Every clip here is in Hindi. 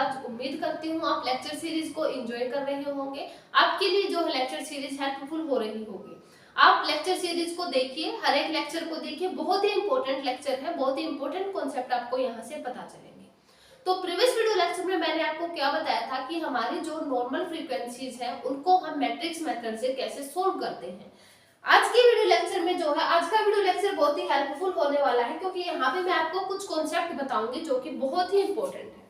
आज उम्मीद करती हूँ आप लेक्चर सीरीज को एंजॉय कर रहे होंगे। आपके लिए जो लेक्चर सीरीज हेल्पफुल हो रही होगी। आप लेक्चर सीरीज को देखिए, हर एक लेक्चर को देखिए, बहुत ही इंपॉर्टेंट लेक्चर है, बहुत ही इंपॉर्टेंट कॉन्सेप्ट आपको यहाँ से पता चलेंगे। तो प्रीवियस वीडियो लेक्चर में मैंने आपको क्या बताया था कि हमारी जो नॉर्मल फ्रीक्वेंसीज है उनको हम मैट्रिक्स मेथड से कैसे सोल्व करते हैं। आज की वीडियो लेक्चर में जो है, आज का वीडियो लेक्चर बहुत ही हेल्पफुल होने वाला है, क्योंकि यहाँ पे मैं आपको कुछ कॉन्सेप्ट बताऊंगी जो कि बहुत ही इंपॉर्टेंट है।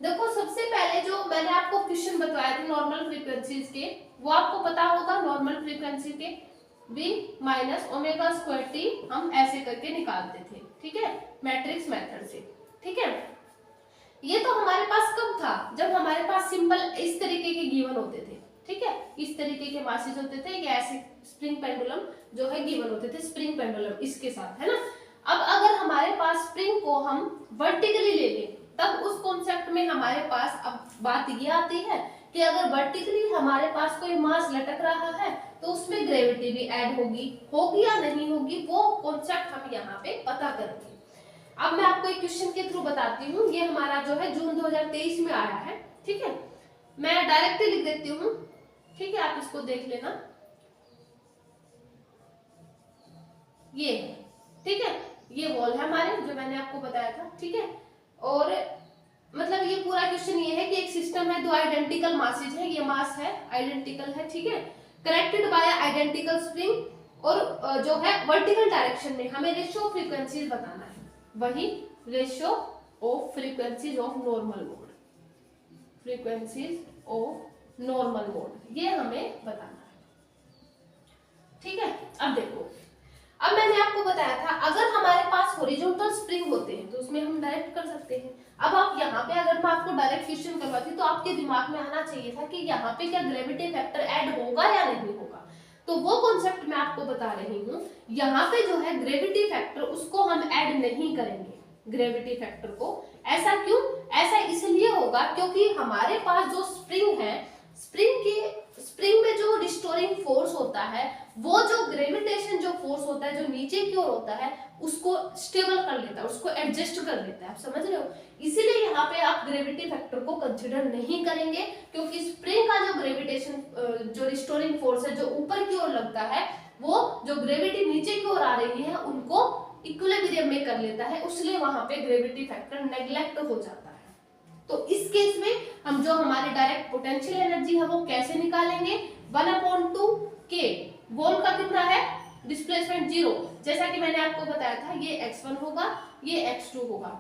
देखो, सबसे पहले जो मैंने आपको क्वेश्चन बताया था नॉर्मल फ्रीक्वेंसीज के, वो आपको पता होगा। नॉर्मल फ्रीक्वेंसी के v minus omega square T हम ऐसे करके निकालते थे, ठीक है, मैट्रिक्स मेथड से। ठीक है, ये तो हमारे पास कब था, जब हमारे पास सिंपल इस तरीके के गिवन होते थे। ठीक है, इस तरीके के मासेज होते थे, ये ऐसे स्प्रिंग पेंडुलम जो है गिवन होते थे, स्प्रिंग पेंडुलम इसके साथ, है ना। अब अगर हमारे पास स्प्रिंग को हम वर्टिकली ले लें, तब उस कॉन्सेप्ट में हमारे पास अब बात ये आती है कि अगर वर्टिकली हमारे पास कोई मास लटक रहा है तो उसमें ग्रेविटी भी ऐड होगी या नहीं होगी, वो कॉन्सेप्ट हम यहाँ पे पता करेंगे। अब मैं आपको एक क्वेश्चन के थ्रू बताती हूँ। ये हमारा जो है जून 2023 में आया है। ठीक है, मैं डायरेक्टली लिख देती हूँ, ठीक है, आप इसको देख लेना। ये है, ठीक है, ये वॉल है हमारे, जो मैंने आपको बताया था। ठीक है, और मतलब ये पूरा क्वेश्चन ये है कि एक सिस्टम है, दो आइडेंटिकल मासेज है, ये मास है आइडेंटिकल है, ठीक है, कनेक्टेड बाय आइडेंटिकल स्प्रिंग, और जो है वर्टिकल डायरेक्शन में हमें रेशियो ऑफ फ्रीक्वेंसीज बताना है, वही ratio of frequencies of normal mode, frequencies of normal mode, ये हमें बताना है। ठीक है, अब देखो, अब मैंने आपको बताया था अगर हमारे पास हॉरिजॉन्टल स्प्रिंग होते हैं तो उसमें हम डायरेक्ट कर सकते हैं। अब आप यहाँ पे अगर मैं आपको डायरेक्ट क्वेश्चन करवाती तो आपके दिमाग में आना चाहिए था कि यहाँ पे क्या ग्रेविटी फैक्टर ऐड होगा या नहीं होगा। तो वो कॉन्सेप्ट मैं आपको बता रही हूँ। यहाँ पे जो है ग्रेविटी फैक्टर, उसको हम ऐड नहीं करेंगे, ग्रेविटी फैक्टर को। ऐसा क्यों? ऐसा इसलिए होगा क्योंकि हमारे पास जो स्प्रिंग है, स्प्रिंग में जो रिस्टोरिंग फोर्स होता है, वो जो ग्रेविटेशन जो फोर्स होता है, जो नीचे की ओर होता है, उसको स्टेबल कर लेता है, उसको एडजस्ट कर लेता है। आप समझ रहे हो? इसीलिए यहाँ पे आप ग्रेविटी फैक्टर को कंसिडर नहीं करेंगे, क्योंकि स्प्रिंग का जो ग्रेविटेशन जो रिस्टोरिंग फोर्स है, जो ऊपर की ओर लगता है, वो जो ग्रेविटी नीचे की ओर आ रही है उनको इक्विलिब्रियम में कर लेता है, इसलिए वहां पे ग्रेविटी फैक्टर नेग्लेक्ट हो जाता है। तो इस केस में हम जो हमारी डायरेक्ट पोटेंशियल एनर्जी है वो कैसे निकालेंगे? 1/2 k, वॉल का कितना है? डिस्प्लेसमेंट 0, जैसा कि मैंने आपको बताया था, ये x1 होगा, ये x2 होगा।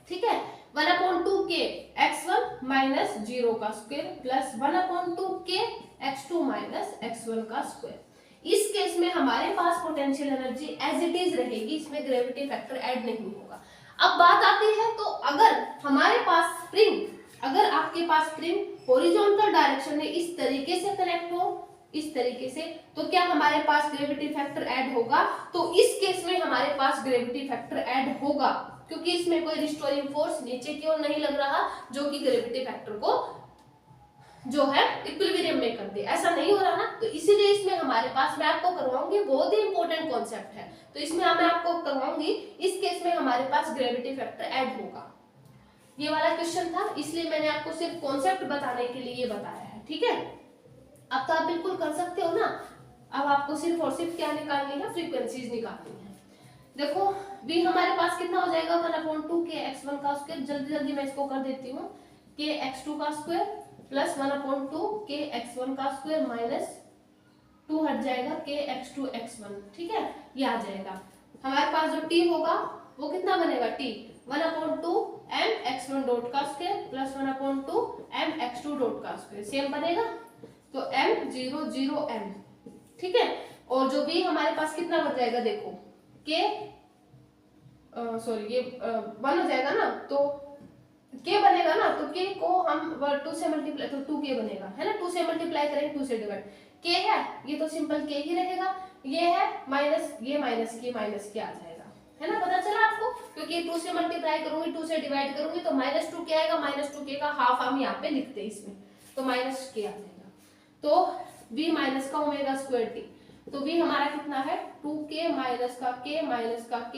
ठीक है, 1/2 k x1 माइनस 0 का square plus 1/2 k x2 minus x1 का स्क्वायर। इस केस में हमारे पास potential energy as it is रहेगी, इसमें ग्रेविटी फैक्टर ऐड नहीं होगा। अब बात आती है, तो अगर हमारे पास स्प्रिंग, अगर आपके पास स्प्रिंग हॉरिजॉन्टल डायरेक्शन में इस तरीके से कनेक्ट हो, इस तरीके से, तो क्या हमारे पास ग्रेविटी फैक्टर ऐड होगा? तो इस केस में हमारे पास ग्रेविटी फैक्टर ऐड होगा, क्योंकि इसमें कोई रिस्टोरिंग फोर्स नीचे की ओर नहीं लग रहा जो कि ग्रेविटी फैक्टर को जो है इक्विलिब्रियम में कर दे। ऐसा नहीं हो रहा ना, तो इसीलिए इसमें हमारे पास, मैं आपको करवाऊंगी, बहुत ही इंपॉर्टेंट कॉन्सेप्ट है, तो इसमें मैं आपको करवाऊंगी, इस केस में हमारे पास ग्रेविटी फैक्टर ऐड होगा। ये वाला क्वेश्चन था, इसलिए मैंने आपको सिर्फ कॉन्सेप्ट बताने के लिए ये बताया है। ठीक है, अब तो आप बिल्कुल कर सकते हो ना। अब आपको सिर्फ और सिर्फ क्या निकालनी है? फ्रीक्वेंसीज निकालनी है। देखो, v हमारे पास कितना हो जाएगा? 1/2 k x1 का स्क्वायर, जल्दी जल्दी मैं इसको कर देती हूँ, k x2 का स्क्वायर प्लस 1/2 k x1 का स्क्वायर माइनस 2 हट जाएगा k x2 x1। ठीक है, ये आ जाएगा। हमारे पास जो t होगा वो कितना बनेगा? t 1/2 m x1 डॉट का square plus 1/2 m x2 dot का स्क्वायर, सेम बनेगा, तो m 0 0 m। ठीक है, और जो v हमारे पास कितना बच जाएगा? देखो, k सॉरी, ये 1 हो जाएगा ना, तो k बनेगा ना, तो k को हम 2 से मल्टीप्लाई, तो 2k बनेगा, है ना। 2 से मल्टीप्लाई करेंगे, 2 से डिवाइड, k है, ये तो सिंपल k ही रहेगा, ये है माइनस, ये माइनस k आ जाएगा, है ना। पता चला आपको? क्योंकि 2 से मल्टीप्लाई करूंगी, 2 से डिवाइड करूंगी, तो -2k आएगा, -2k का हाफ हम यहाँ पे लिखते हैं इसमें, तो -k आ जाएगा। तो v माइनस का ओमेगा स्क्वायर t, तो v हमारा कितना है? 2k माइनस का k माइनस का k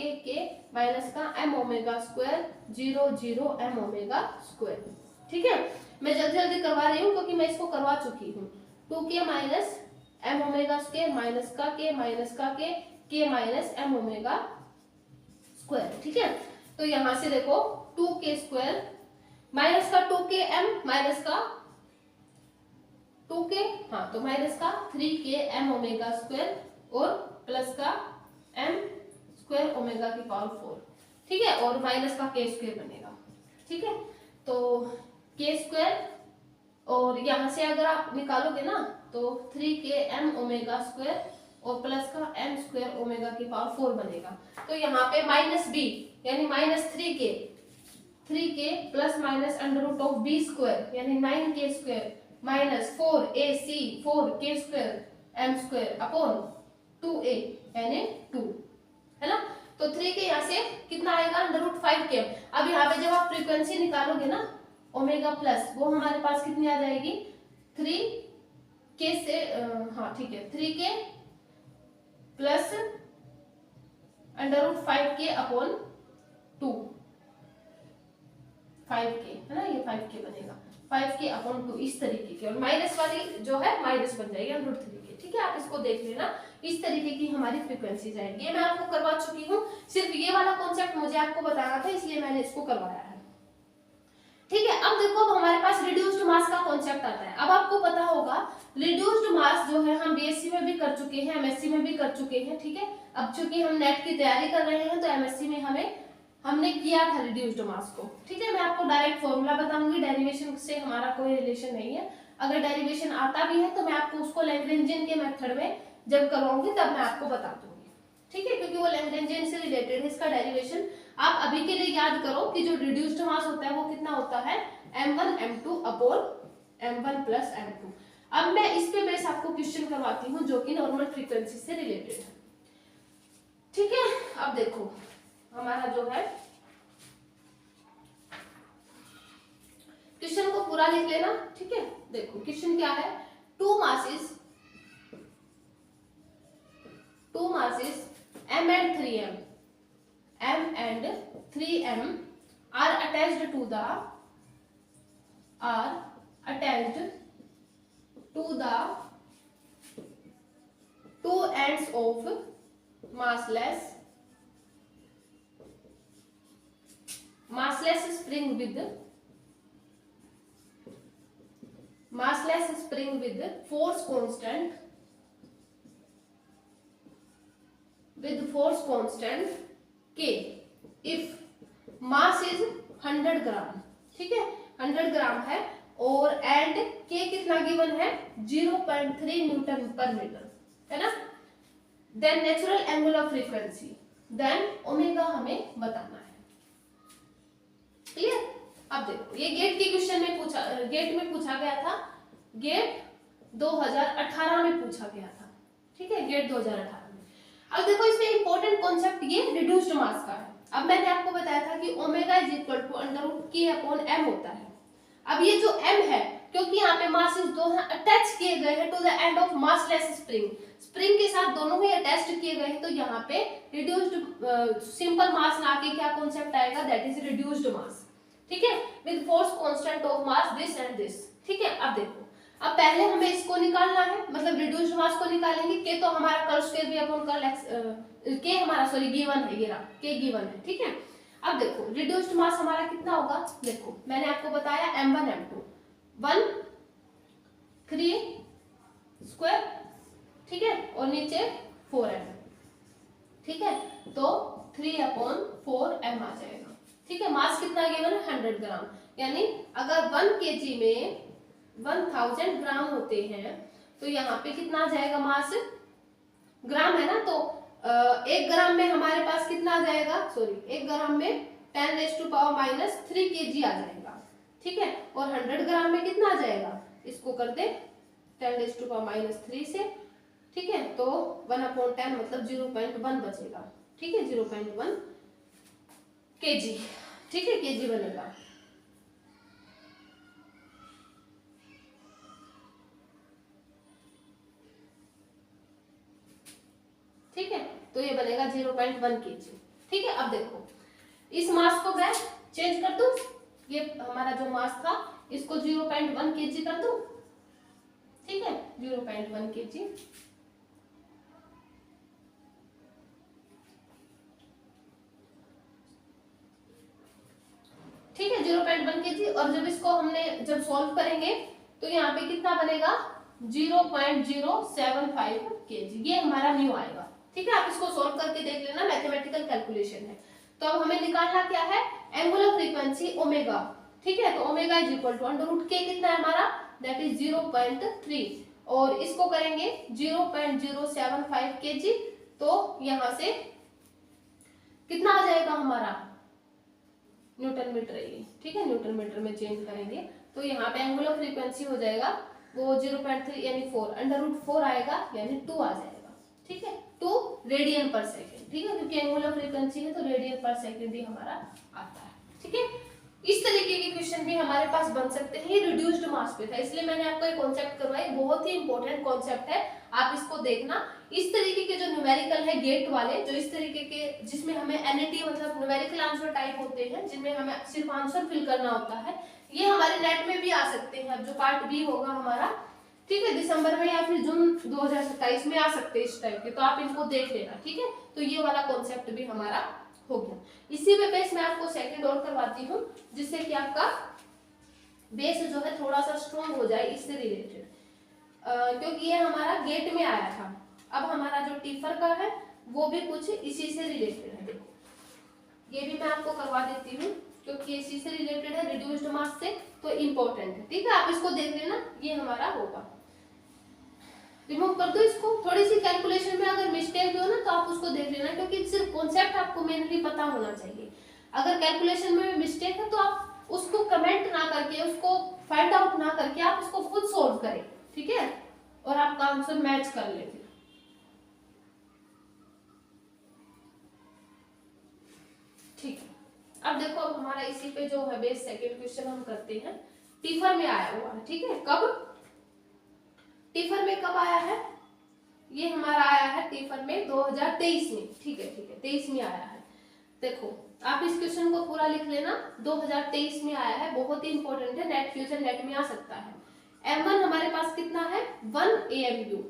माइनस का m omega square 0 0 m omega square. ठीक है, मैं जल्दी जल्दी करवा रही हूँ क्योंकि मैं इसको करवा चुकी हूँ। 2k minus M omega square minus का के माइनस एम ओमेगा स्क्वायर। ठीक है, तो यहां से देखो 2k स्क्वायर माइनस का 2k एम माइनस का 2k, हाँ तो माइनस का 3k एम ओमेगा स्क्वायर और प्लस का एम स्क्वायर ओमेगा की पावर 4। ठीक है, और माइनस का k स्क्वायर बनेगा। ठीक है, तो k स्क्वायर और यहां से अगर आप निकालोगे ना तो 3k एम ओमेगा स्क्वायर और प्लस का एम स्क्वायर ओमेगा की पावर 4 बनेगा। तो यहाँ पे माइनस बी यानी minus 3k plus minus under root of B square यानी 9k square minus 4ac 4k square M square upon 2a यानी 2, है ना। तो 3 के यहाँ से कितना आएगा अंडर रूट 5k। अब यहाँ पे जब आप फ्रीक्वेंसी निकालोगे ना ओमेगा प्लस, वो हमारे पास कितनी आ जाएगी 3k से हाँ ठीक है 3k plus under root 5k upon 2 5k, है ना, ये 5k बनेगा 5k अपॉन 2 इस तरीके की, और माइनस वाली जो है माइनस बन जाएगी अंडर रूट 3k। ठीक है, आप इसको देख लेना, इस तरीके की हमारी फ्रीक्वेंसी जाएगी। ये मैं आपको करवा चुकी हूँ, सिर्फ ये वाला कॉन्सेप्ट मुझे आपको बताना था इसलिए मैंने इसको करवाया है। ठीक है, अब देखो अब हमारे पास रिड्यूस्ड मास का कॉन्सेप्ट आता है। अब आपको पता होगा रिड्यूस्ड मास जो है हम बीएससी में भी कर चुके हैं, एमएससी में भी कर चुके हैं। ठीक है, अब चूंकि हम नेट की तैयारी कर रहे हैं तो एमएससी में हमने किया था रिड्यूस्ड मास को। ठीक है, मैं आपको डायरेक्ट फॉर्मूला बताऊंगी, डेरिवेशन से हमारा कोई रिलेशन नहीं है। अगर डेरिवेशन आता भी है तो मैं आपको उसको लैग्रेंजियन के मेथड में जब करवाऊंगी तब मैं आपको बता दूंगी। ठीक है, क्योंकि वो लैग्रेंजियन से रिलेटेड है, इसका डेरिवेशन आप अभी के लिए याद करो कि जो रिड्यूस्ड मास होता है वो कितना होता है m1 m2 upon m1 plus m2। अब मैं इस पे बेस आपको क्वेश्चन करवाती हूँ जो कि नॉर्मल फ्रीक्वेंसी से रिलेटेड है। ठीक है, अब देखो हमारा जो है क्वेश्चन को पूरा लिख लेना। ठीक है, देखो क्वेश्चन क्या है, two masses m and 3m are attached to the two ends of massless spring with force constant K if mass is 100 ग्राम। ठीक है, 100 ग्राम है और एंड K कितना गिवन है 0.3 न्यूटन पर मीटर, है ना। Then natural angular frequency, then omega हमें बताना है। क्लियर। अब देखो ये गेट के क्वेश्चन में गेट में पूछा गया था, गेट 2018 में पूछा गया था। ठीक है, गेट 2018 में। अब देखो इसमें इंपॉर्टेंट कॉन्सेप्ट ये रिड्यूस्ड मास का है। अब मैंने आपको बताया था कि omega is equal to under root के अपॉन एम होता है। अब ये जो एम है, क्योंकि यहाँ पे मासेस दो हैं अटैच किए गए हैं to the end of massless spring के साथ दोनों ही अटैच्ड किए गए हैं, तो यहाँ पे रिड्यूस्ड सिंपल मास ना के क्या कॉन्सेप्ट आएगा, दैट इज रिड्यूस्ड मास। ठीक है, with force constant of mass this and this. ठीक है, अब देखो अब पहले हमें इसको निकालना है, मतलब रिड्यूस्ड मास को निकालेंगे। के तो हमारा कर्ल स्क्वायर भी अपॉन कर्ल एक्स के हमारा सॉरी गिवन है, ये रहा के गिवन है। ठीक है, अब देखो रिड्यूस्ड मास हमारा कितना होगा, देखो मैंने आपको बताया m1 m2 1 3 स्क्वायर। ठीक है, और नीचे 4m। ठीक है, तो 3/4m आ जाएगा। ठीक है, मास कितना गिवन है 100 ग्राम, यानी अगर 1 kg में 1000 ग्राम होते हैं तो यहाँ पे कितना आ जाएगा मास, ग्राम है ना, तो 1 ग्राम में हमारे पास कितना आ जाएगा, सॉरी 1 ग्राम में 10⁻³ kg आ जाएगा। ठीक है, और 100 ग्राम में कितना आ जाएगा, इसको कर दे 10⁻³ से। ठीक है, तो 1/10 मतलब 0.1 बचेगा। ठीक है, 0.1 kg। ठीक है, kg बनेगा। ठीक है, तो ये बनेगा 0.1 kg। ठीक है, अब देखो इस मास को मैं चेंज कर दूं, ये हमारा जो मास था इसको 0.1 kg कर दूं, ठीक है 0.1 kg। ठीक है 0.1 kg। और जब इसको हमने जब सॉल्व करेंगे तो यहाँ पे कितना बनेगा 0.075 kg, ये हमारा न्यू आएगा। ठीक है, आप इसको सॉल्व करके देख लेना, मैथमेटिकल कैलकुलेशन है। तो अब हमें निकालना क्या है, एंगुलर फ्रीक्वेंसी ओमेगा। ठीक है, तो omega is equal to under root के कितना है हमारा, दैट इज 0.3, और इसको करेंगे 0.075 kg, तो यहां से कितना आ जाएगा हमारा न्यूटन मीटर ये। ठीक है, न्यूटन मीटर में चेंज करेंगे तो यहाँ पे एंगुलर फ्रीक्वेंसी हो जाएगा वो 0.3 यानी 4, अंडर रूट 4 आएगा यानी 2 आ जाएगा। ठीक है, 2 रेडियन पर सेकेंड। ठीक है, क्योंकि एंगुलर फ्रीक्वेंसी है तो रेडियन पर सेकेंड ही हमारा आता है। ठीक है, इस तरीके के क्वेश्चन भी हमारे पास बन सकते हैं। ये रिड्यूस्ड मास पे था, इसलिए मैंने आपको एक कॉन्सेप्ट करवाया, बहुत ही इंपॉर्टेंट कॉन्सेप्ट है, आप इसको देखना। इस तरीके के जो न्यूमेरिकल है गेट वाले, जो इस तरीके के जिसमें हमें एनईटी मतलब न्यूमेरिकल आंसर टाइप होते हैं, जिनमें हमें सिर्फ आंसर फिल करना होता है, ये हमारे नेट में भी आ सकते हैं। अब जो पार्ट बी होगा हमारा, ठीक है, दिसंबर में या फिर जून 2027 में आ सकते हैं इस टाइप के, तो आप इनको देख लेना। ठीक है, तो ये वाला कॉन्सेप्ट भी हमारा हो गया। इसी पे बेस मैं आपको सेकंड और करवाती हूँ, जिससे कि आपका बेस जो है थोड़ा सा स्ट्रॉन्ग हो जाए इससे रिलेटेड, क्योंकि ये हमारा गेट में आया था। अब हमारा जो टीफर का है वो भी कुछ इसी से रिलेटेड है। देखो ये भी मैं आपको करवा देती हूँ, क्योंकि इसी से रिलेटेड है, रिड्यूस्ड मास से, तो इम्पोर्टेंट है। ठीक है, आप इसको देख लेना, ये हमारा होगा। रिमूव कर दो इसको। थोड़ी सी कैलकुलेशन में अगर मिस्टेक हो ना तो आप उसको देख लेना, क्योंकि सिर्फ कॉन्सेप्ट आपको मेनली पता होना चाहिए। अगर कैलकुलेशन में मिस्टेक है तो आप उसको कमेंट ना करके, उसको फाइंड आउट ना करके, आप उसको खुद सोल्व करें। ठीक है, और आपका आंसर मैच कर ले फिर। ठीक है, अब देखो, अब हमारा इसी पे जो है बेस सेकंड क्वेश्चन हम करते हैं, टीफर में आया हुआ है। ठीक है, कब टीफर में कब आया है, ये हमारा आया है टीफर में 2023 में। ठीक है, 23 में आया है। देखो आप इस क्वेश्चन को पूरा लिख लेना, 2023 में आया है, बहुत ही इंपॉर्टेंट है, नेट फ्यूचर नेट में आ सकता है। M1 हमारे पास कितना है 1 AMU,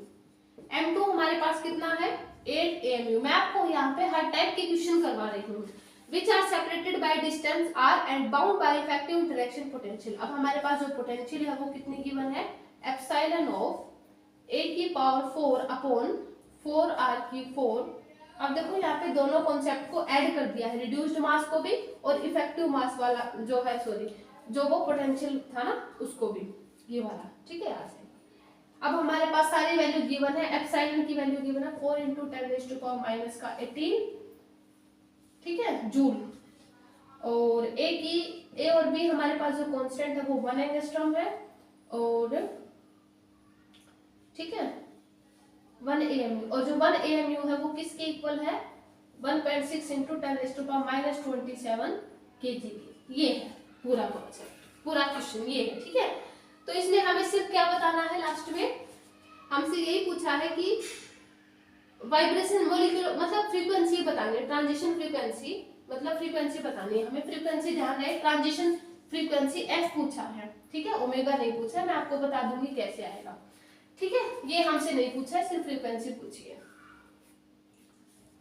M2 हमारे पास कितना है 8 AMU। मैं आपको यहाँ पे हर टाइप के क्वेश्चन करवा रही हूँ, which are separated by distance r and bound by effective interaction potential। अब हमारे पास जो पोटेंशियल है वो कितनी गिवन है, एप्सिलॉन ऑफ a की पावर 4 अपॉन 4r की 4। अब देखो यहाँ पे दोनों कॉन्सेप्ट को ऐड कर दिया है, रिड्यूस्ड मास को भी और इफेक्टिव मास वाला जो है, सॉरी जो वो पोटेंशियल था ना उसको भी, ये वाला। ठीक है, यहाँ से अब हमारे पास सारी वैल्यू गिवन है। एप्सिलॉन की वैल्यू गिवन है 4 × 10⁻⁻18, ठीक है, जूल। और ए और बी हमारे पास जो कांस्टेंट है वो 1 एंगस्ट्रॉम है, और ठीक है 1 AMU, और जो 1 AMU है वो किसके इक्वल है 1.6 × 10⁻27 kg। ये है पूरा कॉन्सेप्ट, पूरा क्वेश्चन ये है। ठीक है, तो इसमें हमें सिर्फ क्या बताना है, लास्ट में हमसे यही पूछा है कि वाइब्रेशन मॉलिक्यूल मतलब फ्रीक्वेंसी बतानी है, ट्रांजिशन फ्रीक्वेंसी मतलब फ्रीक्वेंसी बतानी है हमें। फ्रीक्वेंसी ध्यान रहे, ट्रांजिशन फ्रीक्वेंसी f पूछा है। ठीक है, ओमेगा नहीं पूछा है, मैं आपको बता दूंगी कैसे आएगा। ठीक है, ये हमसे नहीं पूछा है, सिर्फ फ्रीक्वेंसी पूछी है।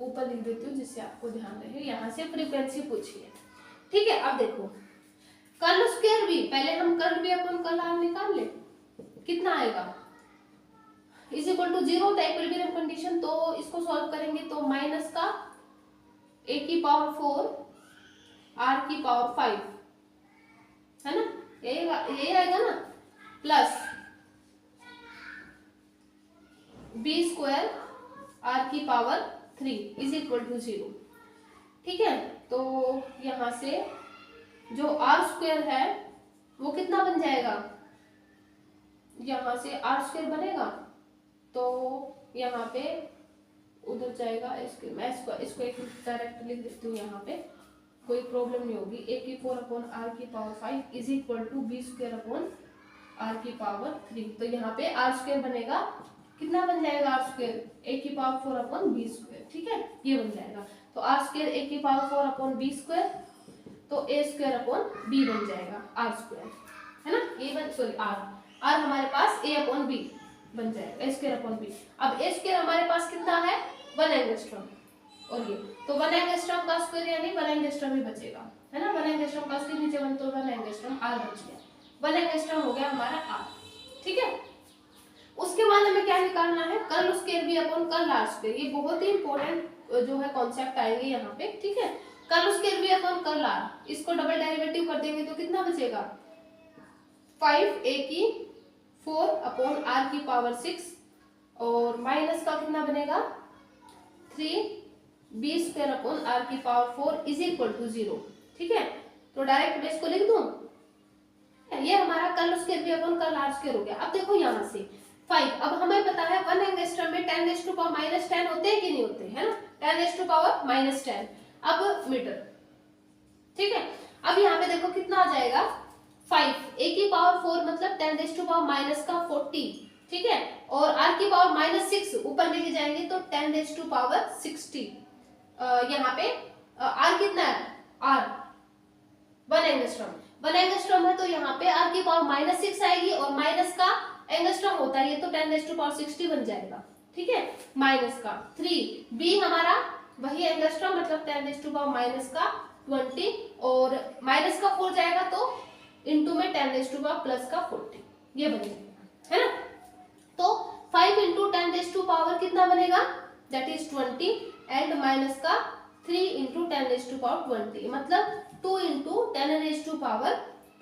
ऊपर लिख देती हूँ जिससे आपको ध्यान रहे, यहाँ से फ्रीक्वेंसी पूछी है। ठीक है, अब देखो कर्ल स्क्वायर भी, पहले हम कर्ल भी अपन कर्ल आर निकाल ले, कितना आएगा इज इक्वल टू 0 होता है इक्विलिब्रियम कंडीशन। तो इसको सॉल्व करेंगे तो माइनस का a की पावर 4 r की पावर 5 है ना, यही आएगा ना, प्लस b स्क्वायर r की पावर 3 इज इक्वल टू 0। ठीक है, तो यहां से जो r स्क्वायर है वो कितना बन जाएगा, यहां से r स्क्वायर बनेगा तो यहाँ पे उधर जाएगा, इसके मैं इसको एक डायरेक्ट लिख देती हूँ, यहाँ पे कोई प्रॉब्लम नहीं होगी। a की 4 अपॉन r की power 5 is equal to b square upon r की पावर 3। तो यहाँ पे r स्क्वायर बनेगा, कितना बन जाएगा r स्क्वायर a की पावर 4 अपॉन b स्क्वायर। ठीक है, ये बन जाएगा। तो r स्क्वायर a की पावर 4 अपॉन b स्क्वायर, तो a स्क्वायर अपॉन b बन जाएगा r स्क्वायर। है ना, ए बन सॉरी आर हमारे पास a अपॉन बी बन जाएगा, a स्क्वायर अपॉन बी। अब a स्क्वायर हमारे पास कितना है 1 एंगस्ट्रॉम, और ये तो 1 एंगस्ट्रॉम का स्क्वायर यानी 1 एंगस्ट्रॉम ही बचेगा, है ना। 1 एंगस्ट्रॉम का स्क्वायर नीचे 1 तो 1 एंगस्ट्रॉम आर बच गया, 1 एंगस्ट्रॉम हो गया हमारा आर, ठीक है। उसके बाद हमें क्या निकालना है, curl square B upon curl R square. ये बहुत ही इंपॉर्टेंट जो है कॉन्सेप्ट आएंगे यहाँ पे, ठीक है। Curl square B upon curl R, इसको डबल डेरिवेटिव कर देंगे तो कितना बचेगा 5a की 4 अपॉन आर की पावर 6 और माइनस का कितना बनेगा 3b स्क्वायर अपॉन आर की पावर 4 इज इक्वल टू 0, ठीक है। तो डायरेक्ट मैं इसको लिख दूं, ये हमारा curl square B upon curl R square हो गया। अब देखो यहाँ से 5, अब हमें पता है 1 एंगस्ट्रॉम में 10 रेज़ टू पावर -10 होते हैं कि नहीं होते, है ना, 10 रेज़ टू पावर -10 अब मीटर, ठीक है। अब यहाँ पे देखो कितना आ जाएगा 5, a की पावर 4 मतलब 10 रेज़ टू पावर माइनस का 40, ठीक है, और r की पावर -6 ऊपर लेके जाएंगे तो 10 रेज़ टू पावर 60। यहाँ पे r कितना है, r 1 एंगस्ट्रॉम 1 एंगस्ट्रॉम है तो यहाँ पे r की पावर -6 आएगी और माइनस का एंगस्ट्रॉम होता है ये तो 10 रेज़ टू पावर 60 बन जाएगा, ठीक है, माइनस का 3 b हमारा वही एंगस्ट्रॉम मतलब 10 रेज़ टू पावर माइनस का 20 और माइनस का 4 जाएगा तो इनटू में 10 रेज़ टू पावर प्लस का 40 ये बन जाएगा, है ना। तो 5 इंटू 10 रेज़ टू पावर कितना बनेगा दैट इज 20 एंड माइनस का 3 इंटू 10 रेज़ टू पावर 20 मतलब 2 into 10 raise to power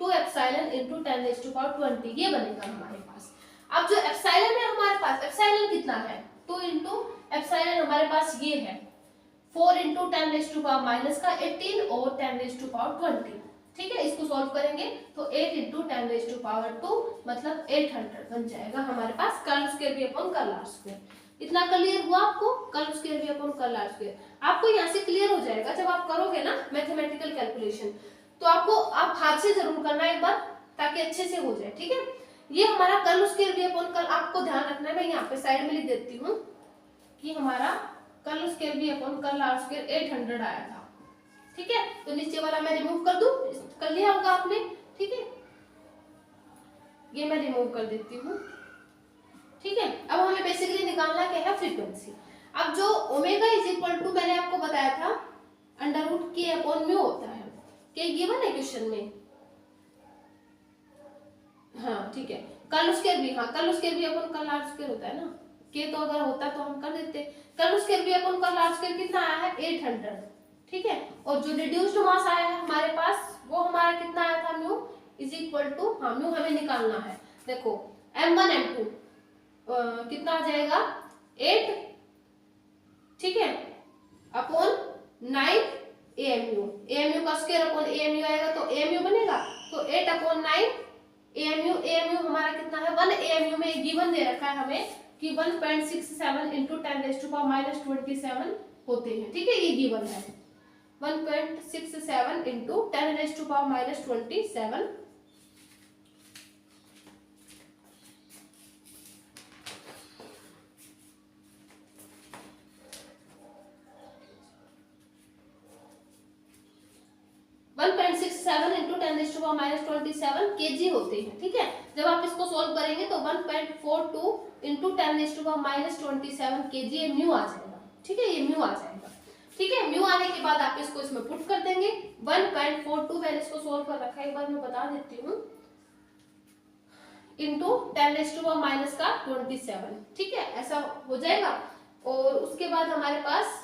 2 epsilon into 10 raise to power 20 ये बनेगा हमारे पास। अब जो एप्सिलॉन है हमारे पास, एप्सिलॉन कितना है 2 इंटू एप्सिलॉन हमारे पास ये है 4 into 10 raise to power minus का 18 और 10 रेज़ टू पावर 20, ठीक है। इसको सॉल्व करेंगे तो 8 इंटू 10 रेज़ टू पावर 2 मतलब 800 बन जाएगा हमारे पास curl square B upon curl R square. इतना क्लियर हुआ आपको, curl square B upon curl R square आपको यहाँ से क्लियर हो जाएगा जब आप करोगे ना मैथमेटिकल कैलकुलेशन, तो आपको आप हाथ से जरूर करना एक बार ताकि अच्छे से हो जाए, ठीक है। ये हमारा curl square B upon curl, आपको ध्यान रखना है, मैं यहाँ पे साइड में लिख देती हूँ कि हमारा curl square B upon curl R square 800 आया था, ठीक है। तो नीचे वाला मैं रिमूव कर दूं, कर लिया होगा आपने, ठीक है, ये मैं रिमूव कर देती हूँ, ठीक है। अब हमें बेसिकली निकालना क्या है फ्रीक्वेंसी। अब जो ओमेगा इज इक्वल टू मैंने आपको बताया था अंडर रूट के अपॉन म्यू होता है, क्या गिवन है क्वेश्चन में, हाँ ठीक है। कर्ल स्क्वायर बी, हाँ curl square B upon curl R square होता है ना, के तो अगर होता तो हम कर देते। Curl square B upon curl R square कितना आया है 800, ठीक है। और जो रिड्यूस्ड मास आया है हमारे पास वो हमारा कितना आया था म्यू इज इक्वल टू, हाँ म्यू हमें निकालना है, देखो m1 m2 कितना आ जाएगा 8, ठीक है, अपॉन 9 AMU, AMU का स्क्वायर अपॉन AMU आएगा तो AMU बनेगा, तो 8 अपॉन 9 AMU हमारा कितना है 1 AMU में गिवन दे रखा है हमें कि 1.67 इंटू 10 रेज़ टू पावर -27 होते हैं, ठीक है, ये गिवन है 1.67 into 10 raise to power -27 1.67 into 10 raise to power -27 kg होते हैं, ठीक है। जब आप इसको सोल्व करेंगे तो 1.42 into 10 raise to power -27 kg ये म्यू आ जाएगा, ठीक है, ये म्यू आ जाएगा, ठीक है। म्यू आने के बाद आप इसको इसमें पुट कर देंगे 1.42 मैंने इसको सोल्व कर रखा है, एक बार मैं बता देती हूँ, इंटू 10 रेज़ टू पावर -27, ठीक है, ऐसा हो जाएगा। और उसके बाद हमारे पास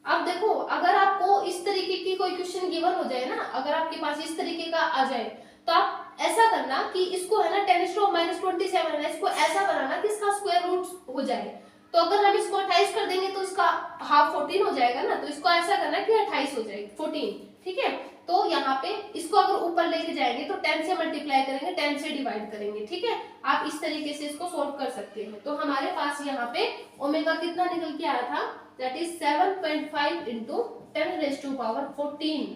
अब देखो अगर आपको इस तरीके की कोई क्वेश्चन गिवन हो जाए ना, अगर आपके पास इस तरीके का आ जाए तो आप ऐसा करना कि इसको है ना 10 टू -27 है, इसको ऐसा बनाना कि इसका स्क्वायर रूट हो जाए। तो अगर हम इसको 28 कर देंगे तो इसका हाफ 14 हो जाएगा ना, तो इसको ऐसा करना कि 28 हो जाएगी 14, ठीक है। तो यहाँ पे इसको अगर ऊपर लेके जाएंगे तो 10 से मल्टीप्लाई करेंगे, 10 से डिवाइड करेंगे, ठीक है। आप इस तरीके से इसको सोल्व कर सकते हैं। तो हमारे पास यहाँ पे ओमेगा कितना निकल के आया था that is 7.5 into 10 raise to power 14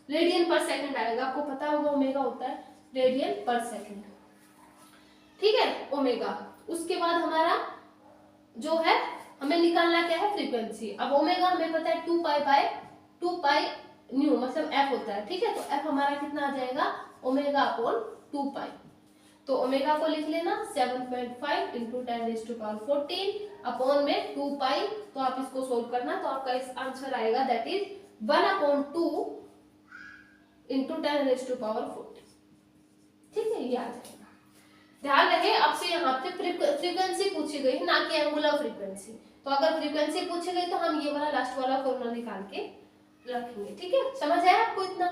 radian per second आएगा। आपको पता होगा ओमेगा होता है रेडियन पर सेकंड, ठीक है, ओमेगा। उसके बाद हमारा जो है हमें निकालना क्या है फ्रीक्वेंसी। अब ओमेगा हमें पता है 2 पाई न्यू मतलब एफ होता है, ठीक है। तो एफ हमारा कितना आ जाएगा, ओमेगा अपॉन 2 पाई। तो ओमेगा को लिख लेना 7.5 इंटू 10⁻14 अपॉन में 2 पाई। तो आप इसको सोल्व करना, तो आपका इस आंसर आएगा दैट इज 1/2 इंटू 10⁻14, ठीक है, ये आ जाएगा। ध्यान रहे आपसे यहाँ पे फ्रीक्वेंसी पूछी गई है, ना कि एंगुलर फ्रीक्वेंसी। तो अगर फ्रीक्वेंसी पूछी गई तो हम ये वाला लास्ट वाला फॉर्मूला निकाल के रखेंगे, ठीक है। समझ आया आपको इतना,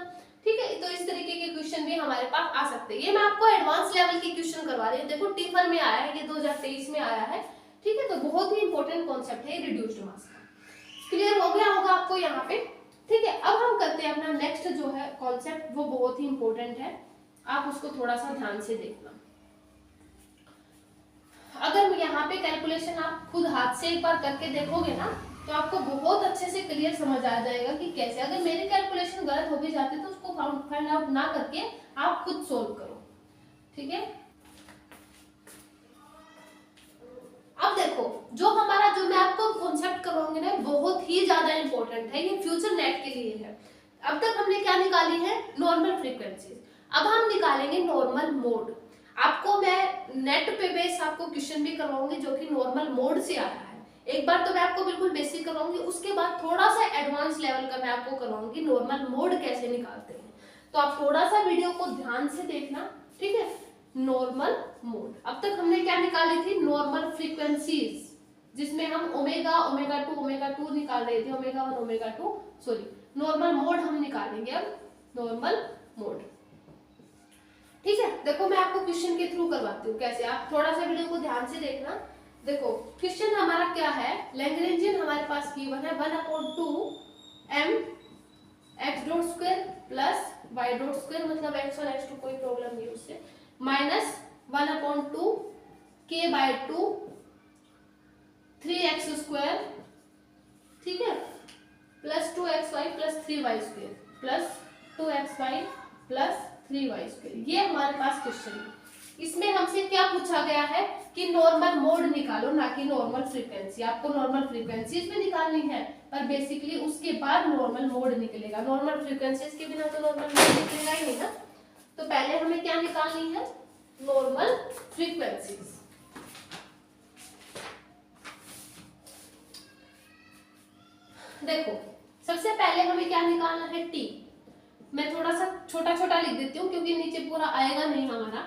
ठीक है। तो इस तरीके के क्वेश्चन भी हमारे पास आ सकते हैं। ये मैं आपको एडवांस लेवल के क्वेश्चन करवा रही हूँ। देखो टिफर में आया है, ये 2023 में आया है, ठीक है। तो बहुत ही इंपॉर्टेंट कॉन्सेप्ट है रिड्यूस्ड मास का। क्लियर हो गया होगा आपको यहाँ पे, ठीक है। अब हम करते हैं अपना नेक्स्ट जो है कॉन्सेप्ट, वो बहुत ही इंपॉर्टेंट है, आप उसको थोड़ा सा ध्यान से देखना। अगर यहाँ पे कैलकुलेशन आप खुद हाथ से एक बार करके देखोगे ना, तो आपको बहुत अच्छे से क्लियर समझ आ जाएगा कि कैसे। अगर मेरे कैलकुलेशन गलत हो भी जाते तो उसको फाइंड आउट ना करके आप खुद सोल्व करो, ठीक है। अब देखो, जो मैं आपको कॉन्सेप्ट करवाऊंगी ना, बहुत ही ज्यादा इंपॉर्टेंट है, ये फ्यूचर नेट के लिए है। अब तक हमने क्या निकाली है, नॉर्मल फ्रीक्वेंसी। अब हम निकालेंगे नॉर्मल मोड। आपको मैं नेट पे बेस आपको क्वेश्चन भी करवाऊंगी जो कि नॉर्मल मोड से आया है। एक बार तो मैं आपको बिल्कुल बेसिक करवाऊंगी, उसके बाद थोड़ा सा एडवांस लेवल का मैं आपको करवाऊंगी नॉर्मल मोड कैसे निकालते हैं। तो आप थोड़ा सा वीडियो को ध्यान से देखना, ठीक है। नॉर्मल मोड, अब तक हमने क्या निकाली थी, नॉर्मल फ्रीक्वेंसीज, जिसमें हम ओमेगा, ओमेगा 2 निकाल रहे थे, omega 1, omega 2, sorry normal mode हम निकालेंगे अब, नॉर्मल मोड, ठीक है। देखो मैं आपको क्वेश्चन के थ्रू करवाती हूँ कैसे, आप थोड़ा सा वीडियो को ध्यान से देखना। देखो क्वेश्चन हमारा क्या है, लैग्रेंजियन हमारे पास गिवन है 1/2 m x dot square plus y dot square, मतलब x1 x2 कोई प्रॉब्लम नहीं उससे, माइनस 1/2 k/2 3x स्क्वायर, ठीक है, plus 2xy plus 3y square plus 2xy plus 3y square. ये हमारे पास क्वेश्चन है। इसमें हमसे क्या पूछा गया है कि नॉर्मल मोड निकालो, ना कि नॉर्मल फ्रीक्वेंसी। आपको नॉर्मल फ्रीक्वेंसी इसमें निकालनी है, पर बेसिकली उसके बाद नॉर्मल मोड निकलेगा। नॉर्मल फ्रीक्वेंसी के बिना तो नॉर्मल मोड निकलेगा ही नहीं ना। तो पहले हमें क्या निकालनी है, नॉर्मल फ्रीक्वेंसीज। देखो सबसे पहले हमें क्या निकालना है, टी। मैं थोड़ा सा छोटा छोटा लिख देती हूँ क्योंकि नीचे पूरा आएगा नहीं हमारा।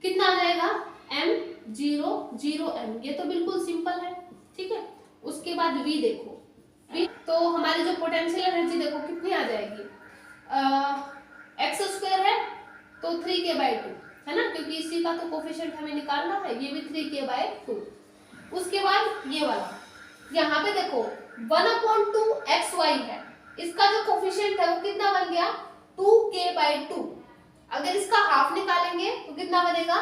कितना आ जाएगा, m0 0 m, ये तो बिल्कुल सिंपल है, ठीक है। उसके बाद v देखो, v तो हमारी जो पोटेंशियल एनर्जी देखो कितनी आ जाएगी, x स्क्वायर है तो 3k/2 है ना, क्योंकि इसी का तो कोफिशिएंट हमें निकालना है, ये भी 3k/2। उसके बाद ये वाला, यहाँ पे देखो 1/2 xy है, इसका जो कोफिशिएंट है वो कितना बन गया, 2k/2। अगर इसका हाफ निकालेंगे तो कितना बनेगा,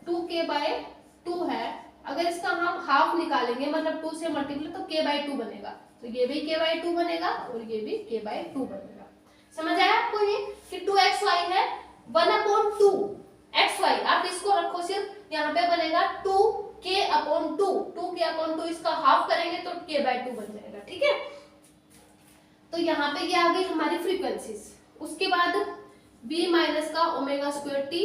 2k/2 है। अगर इसका हम हाफ निकालेंगे मतलब 2 से मल्टीप्लाई तो k/2 बनेगा, तो ये भी k/2 बनेगा और ये भी k/2 बनेगा। समझ आया आपको ये कि 2xy है, 1/2 xy, आप इसको रखो सिर्फ, यहाँ पे बनेगा 2k/2, 2k/2 इसका हाफ करेंगे तो k/2 बन जाएगा, ठीक है। तो यहाँ पे ये आ गई हमारी फ्रीक्वेंसीज। उसके बाद b माइनस का ओमेगा स्क्वायर टी,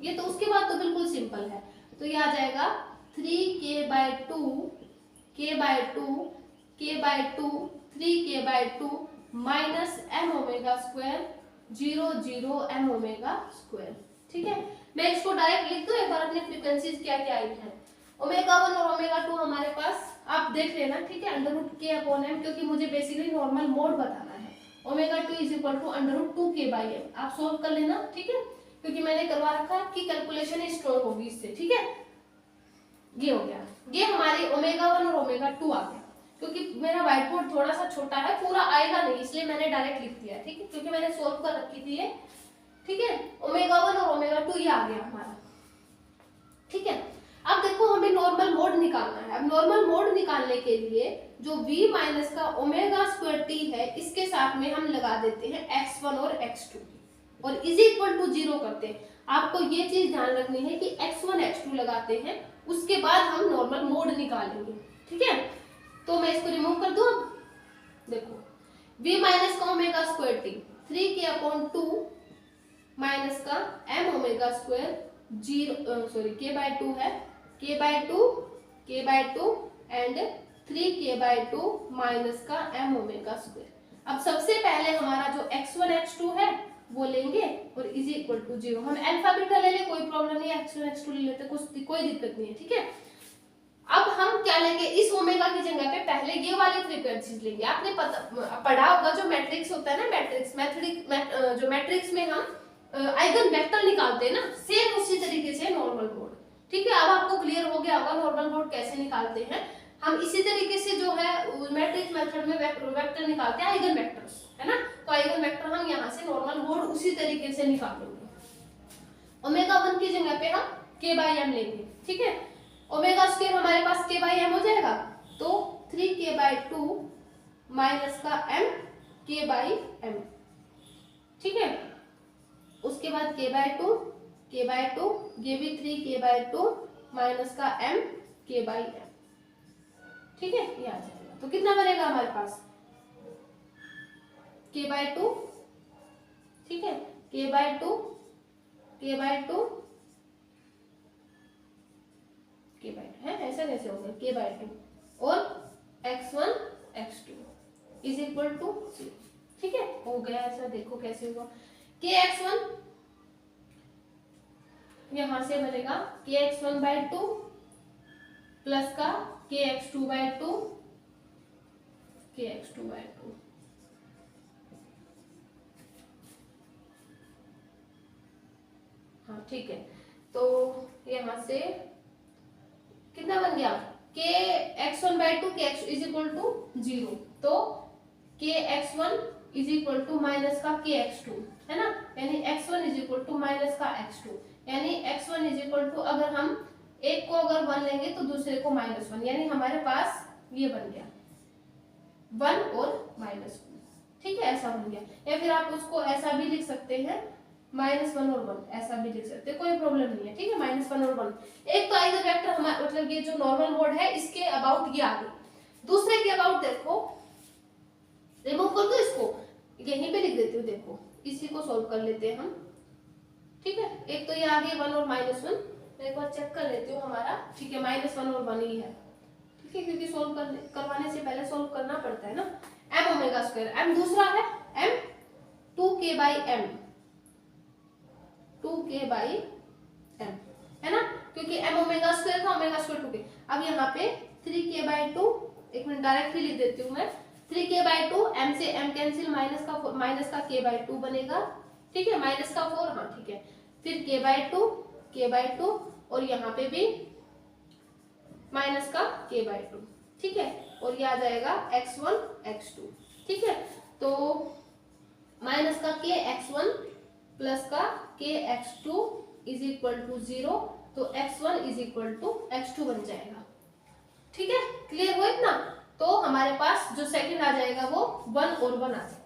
ये तो उसके बाद तो बिल्कुल सिंपल है, तो ये आ जाएगा 3k/2 3k/2 minus m omega square 0 m omega square, ठीक है। मैं इसको डायरेक्ट लिख दूं, एक बार अपनी फ्रीक्वेंसीज क्या क्या आई है। ओमेगा 1 और ओमेगा 2 हमारे पास आप देख लेना, ठीक है, √k/m, क्योंकि मुझे बेसिकली नॉर्मल मोड बताना है। ओमेगा 2 = √2k/m, आप सोल्व कर लेना, ठीक है, क्योंकि मैंने करवा रखा है कि कैलकुलेशन स्ट्रॉन्ग होगी इससे, ठीक है। ये हो गया, ये हमारी ओमेगा 1 और ओमेगा 2 आ गया। क्योंकि मेरा व्हाइट बोर्ड थोड़ा सा छोटा है, पूरा आएगा नहीं, इसलिए मैंने डायरेक्ट लिख दिया, ठीक है, क्योंकि मैंने सोल्व कर रखी थी ये, ठीक है। ओमेगा 1 और ओमेगा 2 ये आ गया हमारा, ठीक है। अब देखो हमें नॉर्मल मोड निकालना है। अब नॉर्मल मोड निकालने के लिए जो v माइनस का ओमेगा स्क्वायर टी है, इसके साथ में हम लगा देते हैं x1 और x2 और इज इक्वल टू 0 करते हैं। आपको ये चीज ध्यान रखनी है कि x1 x2 लगाते हैं, उसके बाद हम नॉर्मल मोड निकालेंगे, ठीक है। तो मैं इसको रिमूव कर दूं। अब देखो v माइनस का omega square T 3k/2 minus का m ओमेगा स्क्वायर 0 है k/2 एंड 3k/2 माइनस का m ओमेगा स्क्वायर। अब सबसे पहले हमारा जो x1 x2 है वो लेंगे और इज इक्वल टू 0। हम अल्फा बीटा ले ले, कोई प्रॉब्लम नहीं है, x1 x2 ले लेते, कोई दिक्कत नहीं है, ठीक है। अब हम क्या लेंगे, इस ओमेगा की जगह पे पहले ये वाली फ्रीक्वेंसीज लेंगे। आपने पढ़ा होगा जो मैट्रिक्स होता है ना, मैट्रिक्स जो मैट्रिक्स में हम आइगन वेक्टर निकालते हैं ना, सेम उसी तरीके से नॉर्मल मोड, ठीक है। अब आपको क्लियर हो गया होगा नॉर्मल मोड कैसे निकालते हैं। हम इसी तरीके से जो है मैट्रिक्स मेथड में वेक्टर निकालते हैं, आइगन वेक्टर्स, है ना। तो आइगन वेक्टर हम यहाँ से नॉर्मल मोड उसी तरीके से निकालेंगे। ओमेगा 1 की जगह पे हम k/m लेंगे, ठीक है। ओमेगा स्क्वायर हमारे पास k/m हो जाएगा, तो 3k/2 माइनस का m k/m, ठीक है। उसके बाद k/2 ये भी 3k/2 माइनस का m k/m, ठीक है, ये आ जाएगा। तो कितना बनेगा हमारे पास k/2, ठीक है, k/2 है, ऐसा कैसे हो गया k/2 और x1 x2 is equal to 0, ठीक है, हो गया ऐसा। देखो कैसे होगा, kx1 यहां से बनेगा kx1/2 प्लस का kx2/2 हाँ, ठीक है। तो यहां से कितना बन गया, kx1/2 kx is equal to 0, तो kx1 is equal to minus का kx2, है ना, यानी x1 is equal to minus का x2, यानी x1 इज इक्वल टू, अगर हम एक को अगर 1 लेंगे तो दूसरे को -1, यानी हमारे पास ये बन गया 1 और -1, ठीक है, ऐसा बन गया। या फिर आप उसको ऐसा भी लिख सकते हैं, -1 और 1 ऐसा भी लिख सकते हैं, कोई प्रॉब्लम नहीं है, ठीक है। -1 और 1 एक तो आइगन वेक्टर हमारा, मतलब ये जो नॉर्मल मोड है इसके अबाउट ये आ गई। दूसरे के अबाउट देखो, रिमूव कर दो इसको, यहीं पे लिख देती हूँ, देखो इसी को सॉल्व कर लेते हैं हम, ठीक है। एक तो ये आ गई 1 और -1, एक बार चेक कर लेती हूँ हमारा, ठीक है, -1 और 1 ही है, ठीक है, क्योंकि सॉल्व करवाने से पहले सॉल्व करना पड़ता है ना। m ओमेगा स्क्वायर, m दूसरा है m 2k/m है ना, क्योंकि m ओमेगा स्क्वायर था, ओमेगा स्क्वायर 2k। अब यहाँ पे 3k/2, एक मिनट डायरेक्टली लिख देती हूँ मैं, 3k/2 m से m कैंसिल, माइनस का k/2 बनेगा, ठीक है, माइनस का 4, हाँ ठीक है, फिर k/2 और यहाँ पे भी माइनस का k/2, ठीक है, और ये आ जाएगा x1 x2, ठीक है। तो माइनस का kx1 प्लस का kx2 इज इक्वल टू 0, तो x1 is equal to x2 बन जाएगा, ठीक है, क्लियर हुआ इतना। तो हमारे पास जो सेकंड आ जाएगा वो 1 और 1 आ जाएगा,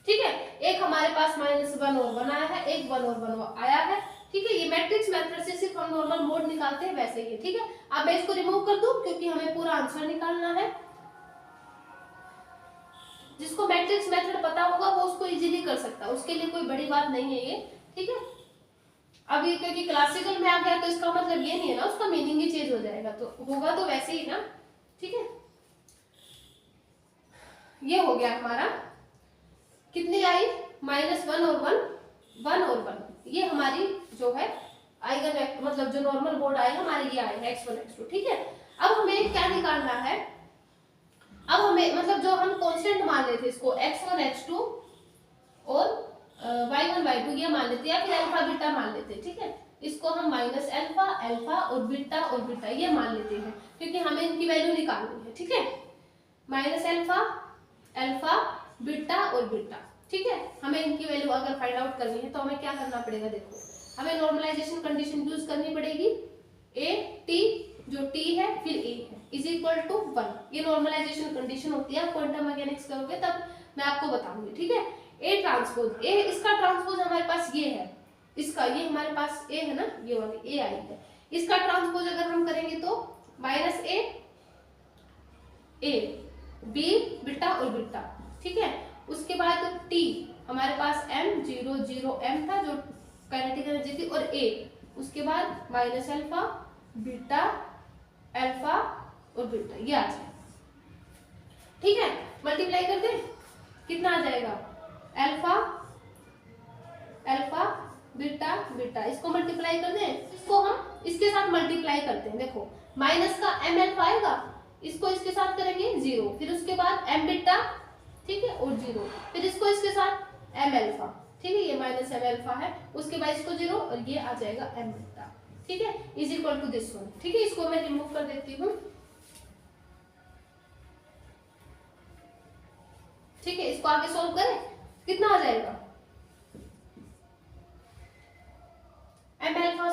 ठीक है। एक हमारे पास -1 और 1 आया है, एक 1 और 1 आया है, ठीक है। ये मैट्रिक्स मेथड से सिर्फ हम नॉर्मल मोड निकालते हैं, वैसे ही, ठीक है। अब मैं इसको रिमूव कर दूं क्योंकि हमें पूरा आंसर निकालना है। जिसको मैट्रिक्स मेथड पता होगा वो उसको इजीली कर सकता है, उसके लिए कोई बड़ी बात नहीं है ये, ठीक है। अब ये क्योंकि क्लासिकल में आ गया तो इसका मतलब ये नहीं है ना, उसका मीनिंग ही चेंज हो जाएगा, तो होगा तो वैसे ही ना, ठीक है। ये हो गया हमारा, कितनी आई, -1 और 1 और 1, ये हमारी जो है आइगन वेक्टर, मतलब जो नॉर्मल मोड आए हमारे ये आए हैं x1 x2, ठीक है। अब हमें क्या निकालना है, अब हमें मतलब जो हम कांस्टेंट मान लेते इसको x1 x2 और y1 y2 ये मान लेते, या फिर अल्फा बीटा मान लेते, ठीक है। इसको हम माइनस अल्फा और बीटा ये मान लेते हैं, क्योंकि हमें इनकी वैल्यू निकालनी है, ठीक है। माइनस अल्फा बीटा और बीटा, ठीक है। हमें इनकी वैल्यू अगर फाइंड आउट करनी है तो हमें क्या करना पड़ेगा, देखो हमें नॉर्मलाइजेशन कंडीशन यूज करनी पड़ेगी, a t जो t है फिर a है इज इक्वल टू 1, ये नॉर्मलाइजेशन कंडीशन होती है। क्वांटम मैकेनिक्स करोगे तब मैं आपको बताऊंगी, ठीक है। a ट्रांसपोज, a इसका ट्रांसपोज हमारे पास ये है, इसका ये हमारे पास a है ना, ये वाली a आई है, इसका ट्रांसपोज अगर हम करेंगे तो -a b बीटा और बीटा, ठीक है। उसके बाद टी हमारे पास m 0 0 m था जो काइनेटिक एनर्जी थी, और a उसके बाद माइनस अल्फा बीटा अल्फा और बीटा, ये आ जाए। ठीक है, मल्टीप्लाई कर दे, कितना आ जाएगा अल्फा अल्फा बीटा बीटा, इसको मल्टीप्लाई कर दें, इसको हम इसके साथ मल्टीप्लाई करते हैं। देखो माइनस का m अल्फा आएगा, इसको इसके साथ करेंगे 0, फिर उसके बाद m बीटा, ठीक है, और 0, फिर इसको इसके साथ m अल्फा, ठीक है, ये माइनस m अल्फा है, उसके बाद इसको 0 और ये आ जाएगा m बीटा, ठीक है, is equal to this one. ठीक है, इसको मैं रिमूव कर देती हूँ। ठीक है, इसको आगे सॉल्व करें, कितना आ जाएगा m अल्फा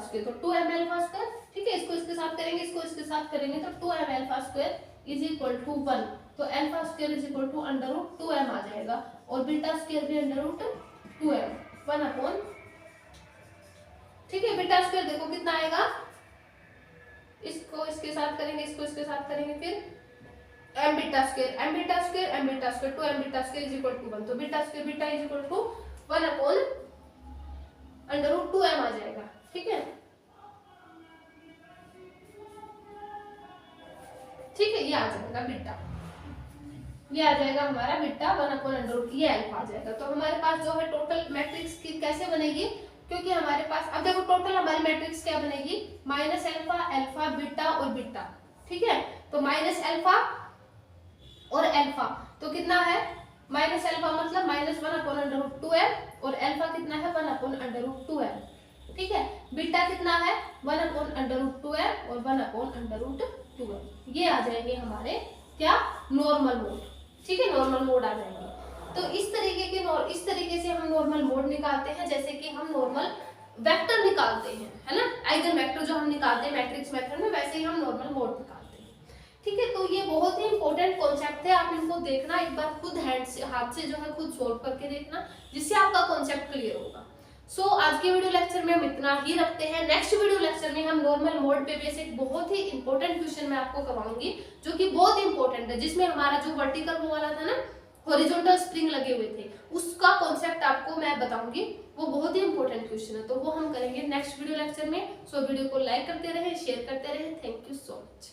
स्क्वायर तो 2m अल्फा स्क्वायर, ठीक है, इसको इसके साथ करेंगे, इसको इसके साथ करेंगे तो 2m alpha square is equal to 1, तो alpha square is equal to under root 2m आ जाएगा, और बीटा स्क्वायर भी अंडर रूट 2m 1 अपॉन, ठीक है, बीटा स्क्वायर देखो कितना आएगा, इसको इसके साथ करेंगे, इसको इसके साथ करेंगे, फिर m beta square 2m beta square is equal to 1, तो beta square beta is equal to 1 upon under root 2m आ जाएगा। ठीक है, ठीक है, ये आ जाएगा बीटा, ये आ जाएगा हमारा बीटा 1 अपॉन अंडर रूट, ये अल्फा आ जाएगा। तो हमारे पास जो है टोटल मैट्रिक्स की कैसे बनेगी, क्योंकि हमारे पास अब देखो टोटल हमारी मैट्रिक्स क्या बनेगी, माइनस अल्फा अल्फा बीटा और बीटा, ठीक है, तो माइनस अल्फा और अल्फा तो कितना है, माइनस अल्फा मतलब minus 1 upon under root 2m, और अल्फा कितना है 1 अपॉन अंडर रूट 2m, ठीक है, बीटा कितना है 1 अपॉन अंडर रूट 2m और 1 अपॉन अंडर रूट 2m, ये आ जाएंगे हमारे क्या नॉर्मल मोड, ठीक है, नॉर्मल मोड आ जाएंगे। तो इस तरीके से हम नॉर्मल मोड निकालते हैं, जैसे कि हम नॉर्मल वेक्टर निकालते हैं, है ना, आइगन वेक्टर जो हम निकालते हैं मैट्रिक्स मेथड में, वैसे ही हम नॉर्मल मोड निकालते हैं। ठीक है, तो ये बहुत ही इंपॉर्टेंट कॉन्सेप्ट है, आप इनको देखना एक बार खुद हाथ से जो है खुद सोल्व करके देखना, जिससे आपका कॉन्सेप्ट क्लियर होगा। सो आज के वीडियो लेक्चर में हम इतना ही रखते हैं। नेक्स्ट वीडियो लेक्चर में हम नॉर्मल मोड पे बेसिक बहुत ही इंपॉर्टेंट क्वेश्चन मैं आपको करवाऊंगी, जो कि बहुत इंपॉर्टेंट है, जिसमें हमारा जो वर्टिकल वो वाला था ना, हॉरिजॉन्टल स्प्रिंग लगे हुए थे, उसका कॉन्सेप्ट आपको मैं बताऊंगी, वो बहुत ही इंपॉर्टेंट क्वेश्चन है, तो वो हम करेंगे नेक्स्ट वीडियो लेक्चर में। सो वीडियो को लाइक करते रहे, शेयर करते रहे, थैंक यू सो मच।